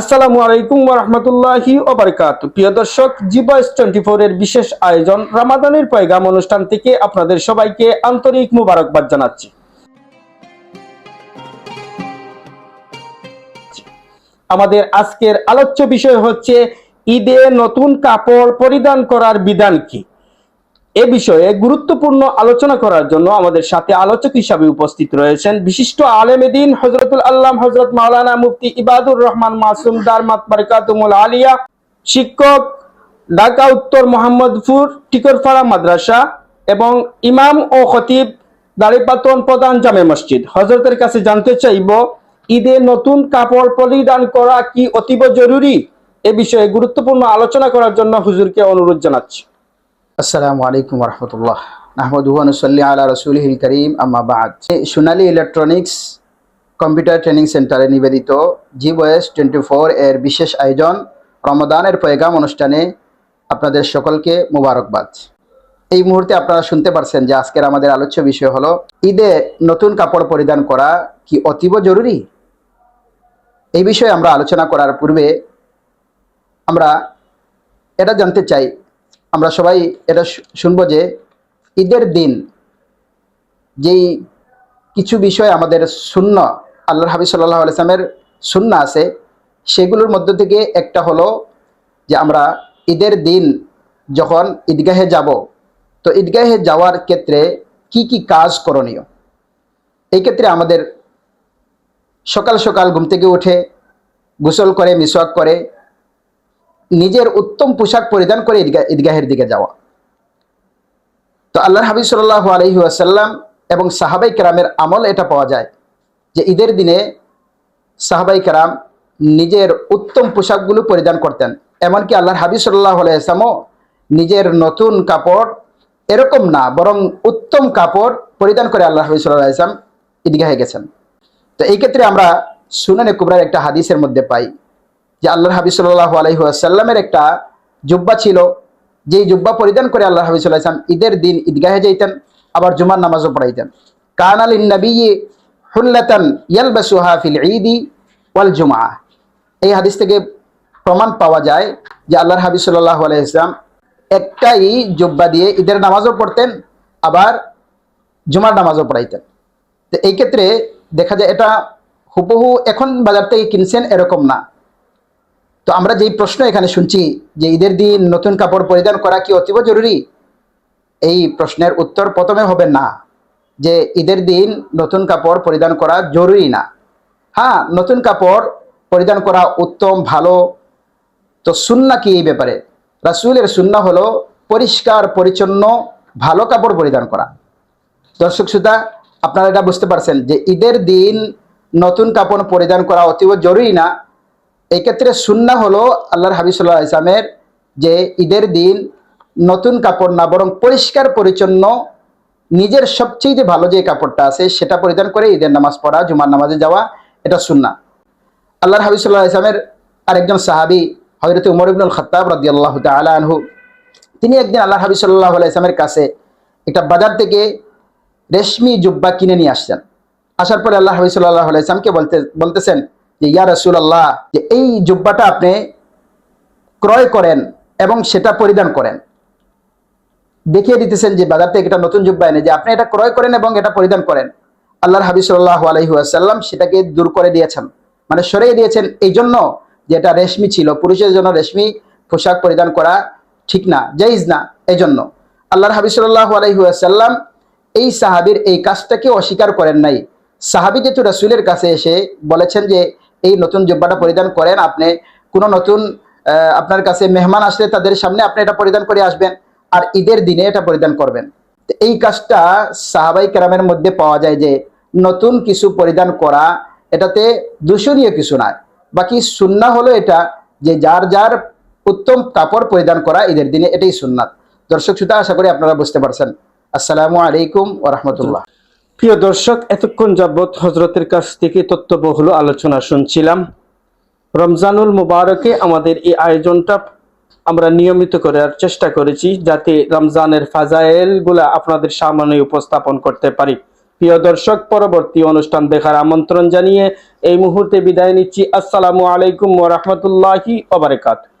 আসসালামু আলাইকুম ওয়া রাহমাতুল্লাহি ওয়া বারাকাতুহু। প্রিয় দর্শক, জি ভয়েস 24 এর বিশেষ আয়োজন রমাদানের পয়গাম অনুষ্ঠান থেকে আপনাদের সবাইকে আন্তরিক মোবারকবাদ জানাচ্ছি। আমাদের আজকের আলোচ্য বিষয় হচ্ছে ঈদে নতুন কাপড় পরিধান করার বিধান কি। এ বিষয়ে গুরুত্বপূর্ণ আলোচনা করার জন্য আমাদের সাথে আলোচক হিসাবে উপস্থিত রয়েছেন বিশিষ্ট আলেমে দ্বীন হযরতুল আল্লাম হযরত মাওলানা মুফতি ইবাদুর রহমান মাসুম দারমাত বারাকাতুহুল আলিয়া, শিক্ষক, ঢাকা উত্তর মোহাম্মদপুর টিকরপাড়া মাদ্রাসা এবং ইমাম ও খতিব দাড়িপাতন প্রধান জামে মসজিদ। হযরতের কাছে জানতে চাইব, ঈদে নতুন কাপড় পরিধান করা কি অতীব জরুরি? এ বিষয়ে গুরুত্বপূর্ণ আলোচনা করার জন্য হুজুরকে অনুরোধ জানাচ্ছি। আসসালামু আলাইকুম ওয়া রাহমাতুল্লাহ। নাহমাদুহু ওয়া নুসাল্লি আলা রাসূলিহিল কারীম, আম্মা বা'দ। সোনালী ইলেকট্রনিক্স কম্পিউটার ট্রেনিং সেন্টারে নিবেদিত জি ভয়েস 24 এর বিশেষ আয়োজন রমাদানের পয়গাম অনুষ্ঠানে আপনাদের সকলকে মোবারকবাদ। এই মুহূর্তে আপনারা শুনতে পারছেন যে আজকের আমাদের আলোচ্য বিষয় হলো ঈদে নতুন কাপড় পরিধান করা কি অতীব জরুরি। এই বিষয়ে আমরা আলোচনা করার পূর্বে আমরা এটা জানতে চাই, আমরা সবাই এটা শুনবো যে ঈদের দিন যেই কিছু বিষয় আমাদের সুন্নাহ, আল্লাহর হাবিব সাল্লাল্লাহু আলাইহি ওয়াসাল্লামের সুন্নাহ আছে, সেগুলোর মধ্য থেকে একটা হলো যে আমরা ঈদের দিন যখন ঈদগাহে যাব, তো ঈদগাহে যাওয়ার ক্ষেত্রে কি কি কাজ করণীয়। এই ক্ষেত্রে আমাদের সকাল সকাল ঘুম থেকে উঠে গোসল করে মিসওয়াক করে নিজের উত্তম পোশাক পরিধান করে ঈদগাহের দিকে যাওয়া। তো আল্লাহর হাবিব সাল্লাল্লাহু আলাইহি ওয়াসাল্লাম এবং সাহাবাই কেরামের আমল এটা পাওয়া যায় যে ঈদের দিনে সাহাবাই কেরাম নিজের উত্তম পোশাকগুলো পরিধান করতেন। এমনকি আল্লাহর হাবিব সাল্লাল্লাহু আলাইহি ওয়াসাল্লামও নিজের নতুন কাপড় এরকম না, বরং উত্তম কাপড় পরিধান করে আল্লাহর হাবিব সাল্লাল্লাহু আলাইহি ওয়াসাল্লাম ঈদগাহে গেছেন। তো এই ক্ষেত্রে আমরা সুনানে কুবরার একটা হাদিসের মধ্যে পাই যে আল্লাহর হাবিব সাল্লাল্লাহু আলাইহি ওয়াসাল্লামের একটা জুব্বা ছিল, যেই জুব্বা পরিধান করে আল্লাহর হাবিব সাল্লাল্লাহু আলাইহি ওয়াসাল্লাম ঈদের দিন ঈদগাহে যাইতেন, আবার জুমার নামাজও পড়াইতেন। কানা লিন নবিয়্যি হুল্লাতান ইয়ালবাসুহা ফিল ঈদি ওয়াল জুমআ। এই হাদিস থেকে প্রমাণ পাওয়া যায় যে আল্লাহর হাবিব সাল্লাল্লাহু আলাইহি ওয়াসাল্লাম একটাই জুব্বা দিয়ে ঈদের নামাজও পড়তেন, আবার জুমার নামাজও পড়াইতেন। তো এই ক্ষেত্রে দেখা যায় এটা হুবহু এখন বাজার থেকে কিনছেন এরকম না। তো আমরা যেই প্রশ্ন এখানে শুনছি যে ঈদের দিন নতুন কাপড় পরিধান করা কি অতীব জরুরি, এই প্রশ্নের উত্তর প্রথমে হবে না, যে ঈদের দিন নতুন কাপড় পরিধান করা জরুরি না। হ্যাঁ, নতুন কাপড় পরিধান করা উত্তম, ভালো। তো সুন্নাহ কি এই ব্যাপারে? রাসূলের সুন্নাহ হলো পরিষ্কার পরিচ্ছন্ন ভালো কাপড় পরিধান করা। দর্শক শ্রোতা, আপনারা এটা বুঝতে পারছেন যে ঈদের দিন নতুন কাপড় পরিধান করা অতীব জরুরি না। এই ক্ষেত্রে সুন্নাহ হলো আল্লাহর হাবিব সাল্লাল্লাহু আলাইহি ওয়াসাল্লামের যে ঈদের দিন নতুন কাপড় না, বরং পরিষ্কার পরিচ্ছন্ন নিজের সবচেয়ে ভালো যে কাপড়টা আছে সেটা পরিধান করে ঈদের নামাজ পড়া, জুমার নামাজে যাওয়া, এটা সুন্নাহ। আল্লাহর হাবিব সাল্লাল্লাহু আলাইহি ওয়াসাল্লামের আরেকজন সাহাবী হযরত উমর ইবনুল খাত্তাব রাদিয়াল্লাহু তাআলা আনহু, তিনি একদিন আল্লাহর হাবিব সাল্লাল্লাহু আলাইহি ওয়াসাল্লামের কাছে একটা বাজার থেকে রেশমি জুব্বা কিনে নিয়ে আসছেন। আসার পরে আল্লাহর হাবিব সাল্লাল্লাহু আলাইহি ওয়াসাল্লামকে বলতেছেন যে ইয়া রাসূলুল্লাহ, যে এই জুব্বাটা আপনি ক্রয় করেন এবং সেটা পরিধান করেন। দেখিয়ে দিতেছেন যে বাজার থেকে একটা নতুন জুব্বা এনে যে আপনি এটা ক্রয় করেন এবং এটা পরিধান করেন। আল্লাহর হাবিব সাল্লাল্লাহু আলাইহি ওয়াসাল্লাম সেটাকে দূর করে দিয়েছেন, মানে সরিয়ে দিয়েছেন, এই জন্য যে এটা রেশমি ছিল। পুরুষের জন্য রেশমি পোশাক পরিধান করা ঠিক না, জায়েজ না। এই জন্য আল্লাহর হাবিব সাল্লাল্লাহু আলাইহি ওয়াসাল্লাম এই সাহাবীর এই কাজটাকে অস্বীকার করেন নাই। সাহাবী যেহেতু রাসূলের কাছে এসে বলেছেন যে এই নতুন জুব্বাটা পরিধান করেন, আপনি কোনো নতুন আপনার কাছে মেহমান আসলে তাদের সামনে আপনি এটা পরিধান করে আসবেন, আর ঈদের দিনে এটা পরিধান করবেন। তো এই কাজটা সাহাবাই কেরামের মধ্যে পাওয়া যায় যে নতুন কিছু পরিধান করা এটাতে দূষণীয় কিছু নয়। বাকি সুন্নাহ হলো এটা যে যার যার উত্তম কাপড় পরিধান করা ঈদের দিনে, এটাই সুন্নাত। দর্শক শ্রোতা, আশা করি আপনারা বুঝতে পারছেন। আসসালামু আলাইকুম ওয়া রাহমাতুল্লাহ। প্রিয় দর্শক, এতক্ষণ যাবৎ হযরতের কাছ থেকে তথ্যবহুল আলোচনা শুনছিলাম। রমজানুল মুবারকে আমাদের এই আয়োজনটা আমরা নিয়মিত করার চেষ্টা করেছি, যাতে রমজানের ফাজাইল গুলা আপনাদের সামনে উপস্থাপন করতে পারি। প্রিয় দর্শক, পরবর্তী অনুষ্ঠান দেখার আমন্ত্রণ জানিয়ে এই মুহূর্তে বিদায় নিচ্ছি। আসসালামু আলাইকুম ওয়া রাহমাতুল্লাহি ওয়া বারাকাতুহু।